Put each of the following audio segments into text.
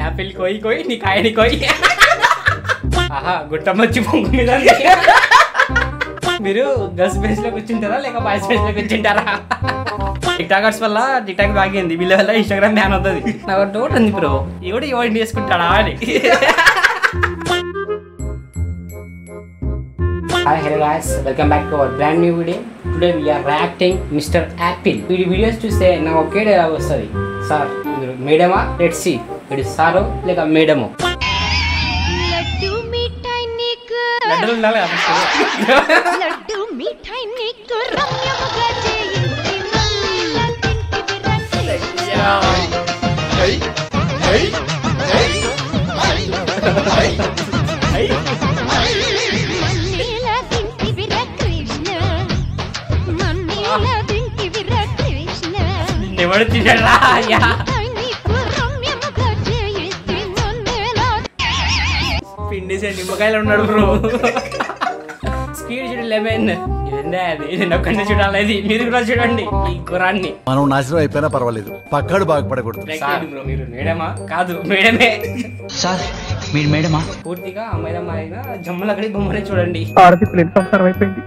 Apple కోయి కోయి నీ కాయని కోయి. ఆహా గుట్టమచ్చి పొంగు మీద మీరు గర్ల్స్ బేస్ లో కూర్చుంటారా లేక బాయ్స్ బేస్ లో కూర్చుంటారా? టిక్టాకర్స్ వల్ల టిక్టాక్ బాగింది, వీళ్ళ వల్ల ఇన్స్టాగ్రామ్ బ్యాన్ అవుతుంది. నాకు డౌట్ ఉంది బ్రో, ఎవడు ఎవరిని చేసుకుంటాడా అని. Hi, hello guys, welcome back to our brand new video. Today we are reacting Mr. Apple. వీడి వీడియోస్ చూస్తే నాకు ఒకే డైలాగ్ వస్తుంది, సార్ మీరు మేడమా? లెట్స్ సీ వీడు సారో లేక మేడమో. లడ్డూలు ఉండాలి ఎవడు తినరా? పిండిసే నిమ్మకాయలు ఉన్నాడు బ్రో. స్పీడ్ చూడు లెమన్. ఇదంటే అది నేను ఒక్కడిని చూడాలి, మీరు కూడా చూడండి ఈ గురాన్ని. మనం నాశనం అయిపోయినా పర్వాలేదు, పక్కడు బాగుపడకూడదు. బ్రో మీరు మేడమా? కాదు మేడమే సార్, మీరు మేడమా? పూర్తిగా అమ్మాయిలమ్మాయినా జమ్మలు అక్కడికి బొమ్మనే చూడండి. ఆడది ప్లేట్ఫామ్ సర్వ్ అయిపోయింది.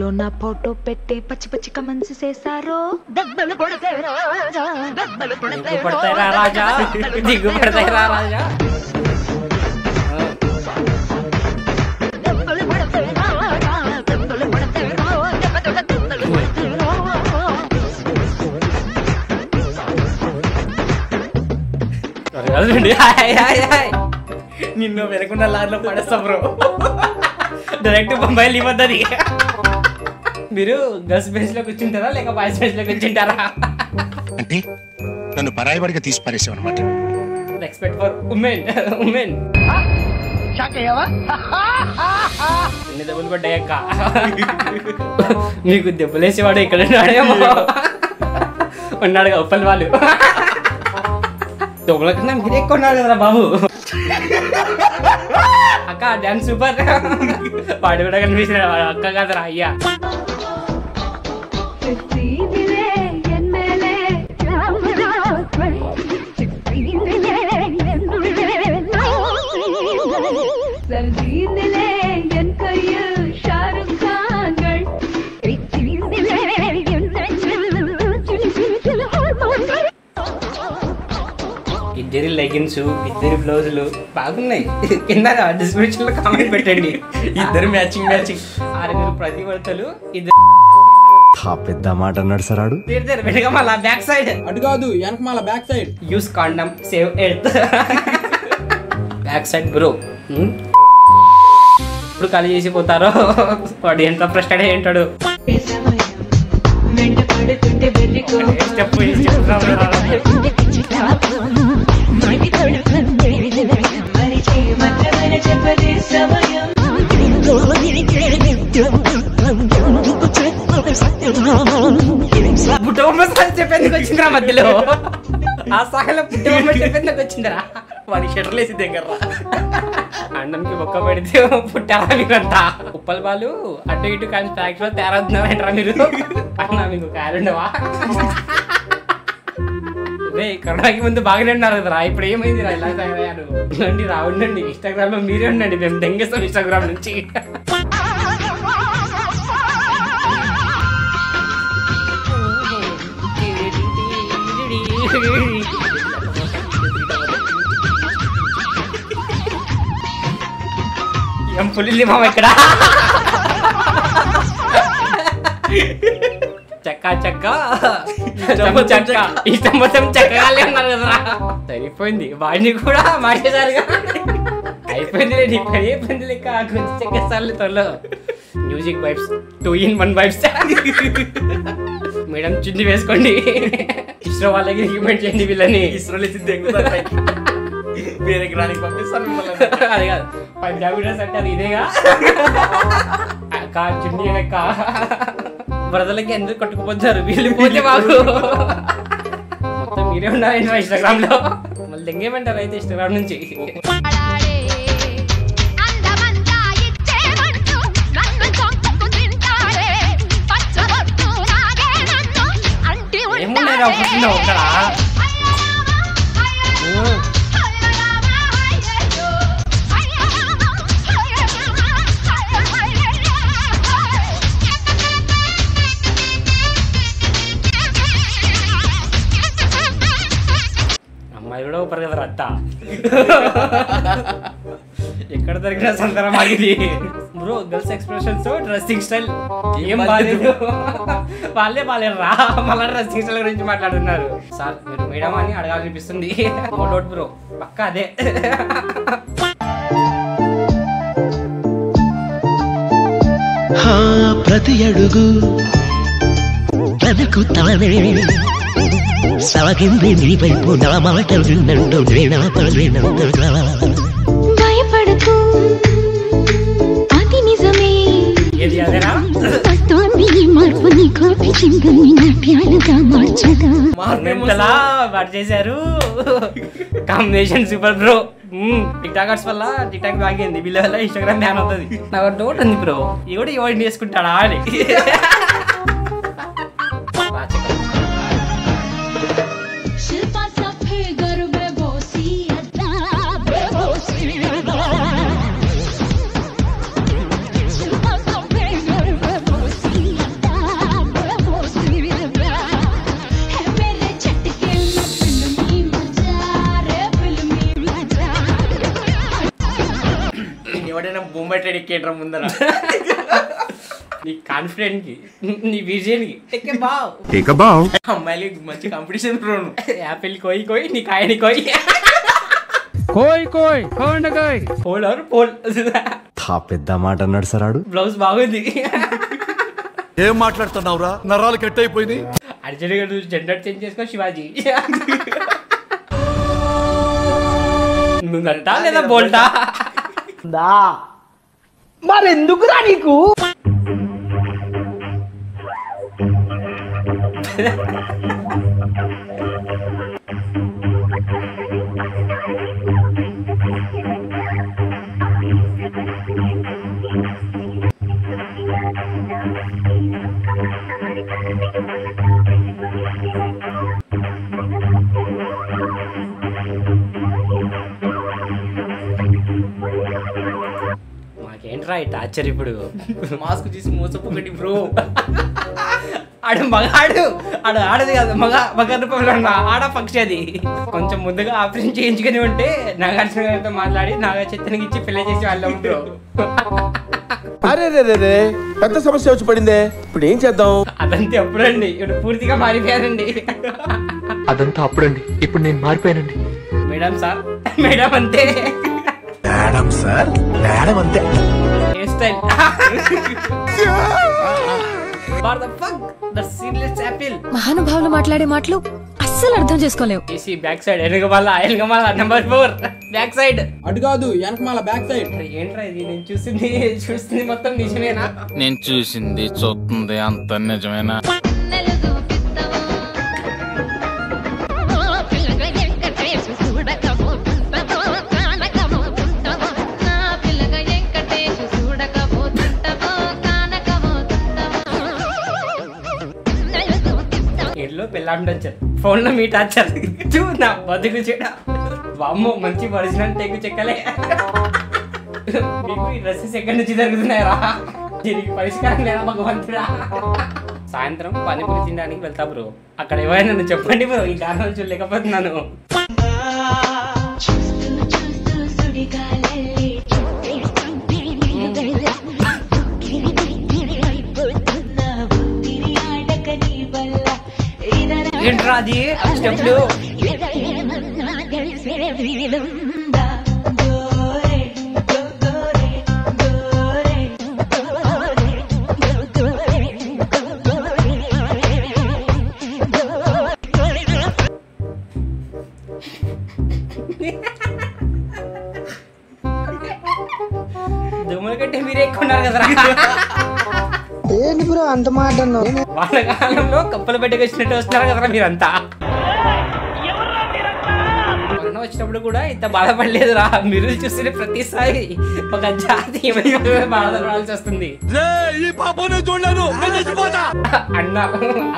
లో నా ఫోటో పెట్టి పచ్చి పచ్చి కమెంట్స్ చేశారు. దెబ్బలు పడతాయిరా రాజా, దెబ్బలు పడతాయిరా రాజా, దిగ్గు పడతాయిరా రాజా. దెబ్బలు పడతాయిరా రాజా, దెబ్బలు పడతాయిరా, దెబ్బలు పడతాయిరా. నిన్ను వెనకుండా లారీలో పడేస్తా బ్రో, డైరెక్ట్ బొంబాయిలు ఇవ్వద్దని. మీరు గర్ల్స్ బేస్ లో కూర్చుంటారా లేక బాయ్స్ బేస్ లో కూర్చుంటారా? అంటే నన్ను పరాయివాడిగా తీసి పారేసావు అనమాట. Respect for women. ఉమెన్ ఎన్ని దెబ్బలు పడ్డాయక్క? మీకు దెబ్బలేసేవాడు ఇక్కడ ఉన్నాడేమో, ఉన్నాడుగా ఉప్పల్ వాళ్ళు. దెబ్బల కన్నా మీరే ఎక్కువ ఉన్నారు కదరా బాబు. అక్క డాన్స్ సూపర్. వాడు కూడా కనిపించినాడు, అక్క కాదరా అయ్యా. ఇద్దరి లెగిన్స్, ఇద్దరి బ్లౌజులు బాగున్నాయి. కింద డిస్క్రిప్షన్ లో కామెంట్ పెట్టండి. ఇద్దరు మ్యాచింగ్ మ్యాచింగ్. 6 ప్రతి వడతలు ఇద్దరు. పెద్ద మాట అన్నాడు సార్. ఆడు వెనక మళ్ళా బ్యాక్ సైడ్, అటు కాదు వెనక మళ్ళా back side. Use condom save earth. Back side bro. ఇప్పుడు ఖాళీ చేసిపోతారో వాడు ఎంత ఫ్రస్ట్రేట్ అయ్యి ఉంటాడు. పుట్టబొమ్మ చెప్పేందుకు వచ్చిందిరా మధ్యలో, ఆ సహలో పుట్టబొమ్మ చెప్పేందుకు వచ్చిందిరా. వాడి షెటర్లు వేసి దగ్గర అన్నంకి ఒక్క పెడితే పుట్టారా మీరంతా. ఉప్పల్ వాళ్ళు అటు ఇటు కానీ ఫ్యాక్టరీలో తయారవుతున్నారంటారా మీరు? అన్నా మీకు కారుండవా? కరోనాకి ముందు బాగానే ఉన్నారు కదరా, ఇప్పుడు ఏమైంది రా ఇలా తయారయ్యారు? ఉండండి రా, ఉండండి ఇన్స్టాగ్రామ్ లో మీరే ఉండండి, మేము దెంగేస్తాం ఇన్స్టాగ్రామ్ నుంచి. ఏం పులింది మామ ఇక్కడ? చెక్క చెక్క చెక్క ఇష్టం మొత్తం చెక్కగానే ఉన్నారు కదరా. సరిపోయింది, వాడిని కూడా మార్చేసారుగా. అయిపోయింది నీ పని, అయిపోయింది లెక్క. కొంచెం చెక్కేసార్లు త్వరలో. Music vibes 2 in 1 vibes. Madam చున్ని వేసుకోండి. ఇస్రో వాళ్ళకి రికమెండ్ చేయండి వీళ్ళని. ఇస్రోలో వేరే గ్రానికి పంపిస్తాను. అది కాదు పంజాబీ డ్రెస్ అంటే అది ఇదేగా. చున్నీ లెక్క వరదలకి ఎందుకు కట్టుకుపోతారు వీళ్ళు? పోతే బాగు మొత్తం మీరే ఉన్నారండి ఇన్స్టాగ్రామ్ లో. మళ్ళీ దెంగేమంటారు అయితే ఇన్స్టాగ్రామ్ నుంచి. పుట్టినావు ఇక్కడ. అమ్మాయి కూడా ఊపరు కదా రత్త. ఎక్కడ దొరికిన సంతరం ఆగింది bro. Girls expressions, dressing style ఏం బాగాలేదు. వాళ్ళే బాగాలేరు రా, మళ్ళీ డ్రెస్సింగ్ స్టైల్ గురించి మాట్లాడుతున్నారు. సార్ మీరు మేడం అని అడగాలనిపిస్తుంది. నో డౌట్ బ్రో, పక్క అదే. ప్రతి అడుగు తనకు తానే సాగింది నీ వైపు నా మాటలు విన్నంటూ భయపడకు అది నిజమే. ఏది అదేనా? మార్పు నీ కాపీ చింగని నాట్యాలుగా మార్చగా ఎంతలా వాడు చేశారు. Combination super bro. Tick talkers వల్ల టిక్ టాక్ బాగింది, వీళ్ళ వల్ల ఇన్స్టాగ్రామ్ బ్యాన్ అవుతుంది. నాకు డౌట్ ఉంది బ్రో, ఎవడు ఎవరిని చేసుకుంటాడా అని. ఎవడైనా బొంబాయి ట్రేడ్ ఎక్కేట్రా ముందర. నీ కాన్ఫిడెంట్ కి, నీ విజన్ కి అమ్మాయిలకి మంచి కాంపిటీషన్ బ్రోను. యాపిల్ కోయి కోయి, నీ కాయని కోయి. కోయ్ కోయ్ కోండ కోయ్ పోల్ ఆర్ పోల్. పెద్ద మాట అన్నాడు సార్ ఆడు. బ్లౌజ్ బాగుంది. ఏం మాట్లాడుతున్నావురా, నరాలు కట్ అయిపోయింది. అర్జున్ గారు జెండర్ చేంజ్ చేసుకో శివాజీ. నువ్వుంటా లేదా బోల్టా? మరెందుకురా నీకు? మాకేంట్రా ఈ టార్చర్ ఇప్పుడు? మాస్క్ తీసి మోసపోకండి బ్రో. ఆడు మగాడు, ఆడు ఆడది కాదు, మగ రూపంలో ఉన్న ఆడ పక్షి అది. కొంచెం ముందుగా ఆపరేషన్ చేయించుకుని ఉంటే నాగార్జున గారితో మాట్లాడి నాగ చైతన్యకి ఇచ్చి పెళ్లి చేసి వాళ్ళం బ్రో. అరే రే పెద్ద సమస్య వచ్చి పడిందే, ఇప్పుడు ఏం చేద్దాం? అదంతే అప్పుడండి, ఇప్పుడు పూర్తిగా మారిపోయానండి. అదంతా అప్పుడండి, ఇప్పుడు నేను మారిపోయానండి. మేడం సార్, మేడం అంతే. మేడం సార్, మేడం అంతే. Hair style. What the fuck? The seedless apple. మహానుభావులు మాట్లాడే మాటలు అస్సలు అర్థం చేసుకోలేవు. ఏసీ బ్యాక్ సైడ్ ఎనకమాల నెంబర్ 4 బ్యాక్ సైడ్. అటు కాదు వెనకమాల బ్యాక్ సైడ్. ఏంట్రా ఇది? నేను చూస్తుంది మొత్తం నిజమేనా? నేను చూసింది చూస్తుంది అంత నిజమేనా? ఇంట్లో పెళ్ళాం టార్చర్, ఫోన్ లో మీ టార్చర్. నా బతుకు చెడ. వామ్మో, మంచి ఒరిజినల్ టేకు చెక్కలే. మీకు ఈ డ్రెస్సెస్ ఎక్కడి నుంచి జరుగుతున్నాయరా? దీనికి పరిష్కారం లేదా భగవంతుడా? సాయంత్రం పానీపూరి తినడానికి వెళ్తా బ్రో. అక్కడ ఎవరైనా నన్ను చెప్పండి బ్రో, ఈ కారణం చూడలేకపోతున్నాను. ఏంట్రా అది స్టెప్లు? దుమ్ముల కంటే మీరే ఎక్కువ ఉన్నారు కదరా. ఏంటి బ్రో అంత మాట అన్నావు? వానకాలంలో కప్పలు పెట్టుకు వచ్చినట్టు వస్తున్నారు కదరా మీరంతా. కరోనా వచ్చినప్పుడు కూడా ఇంత బాధపడలేదురా. మీరు చూసిన ప్రతిసారి ఒక జాతి బాధపడాల్సి వస్తుంది. అన్న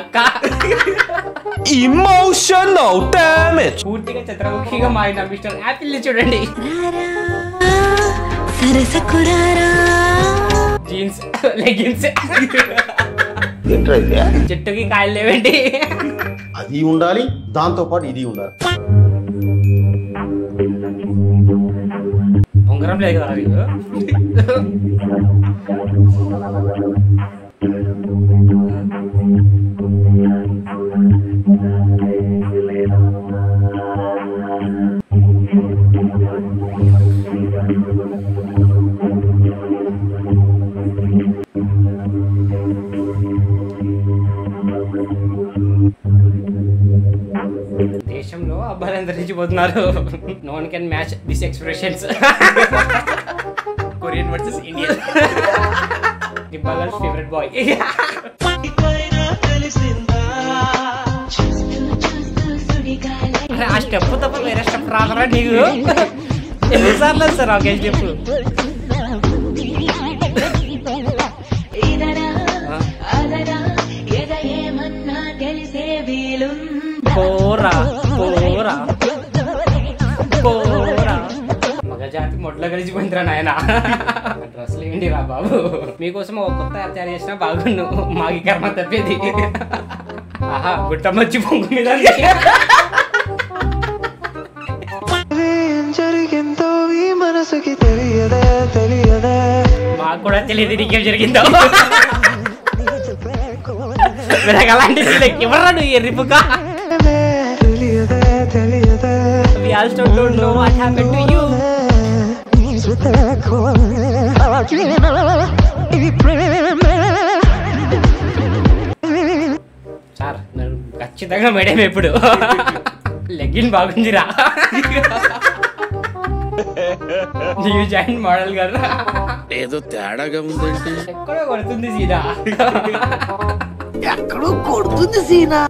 అక్క ఇమోషనల్ డామేజ్. పూర్తిగా చంద్రముఖిగా మారిన మిస్టర్ యాపిల్ ని చూడండి. జీన్స్ లెగిన్స్ చెట్టుకి కాయలు లేవండి. అది ఉండాలి, దాంతో పాటు ఇది ఉండాలి. ఉంగరం లేదు కదా నీకు. దేశంలో అబ్బాయిలు అంతరించిపోతున్నారు. No one can match this expressions. Korean versus Indian. దిబ్బా గర్ల్స్ ఫేవరెట్ బాయ్. ఆ స్టెప్ తప్ప వేరే స్టెప్ రాదరా నీకు? ఎన్నిసార్లు వస్తారు ఒకే స్టెప్? పోరా పోరా పోరా. మగజాతి మొడ్లో కలిసిపోయిందిరా నాయన. డ్రెస్సులు ఏంటి రా బాబు. మీకోసం ఒక కొత్త యాప్ తయారు చేసినా బాగుండు. మాకి కర్మ తప్పేది. ఆహా గుట్టమచ్చి పొంగు మీద జరిగిందో ఈ మనసుకి తెలియదే తెలియదే. మాకు కూడా తెలియదు నీకేం జరిగిందో. అలాంటి ఎవరా నువ్వు ఎర్రిపుగా? తెలియదే తెలియదే. We also don't know what happened to you. Sir ఖచ్చితంగా మేడం ఎప్పుడు లెగిన్ బాగుందిరా. న్యూ జాయిన్ మోడల్ గారు ఏదో తేడాగా ఉందంటే ఎక్కడో కొడుతుంది సీదా. ఎక్కడో కొడుతుంది సీనా.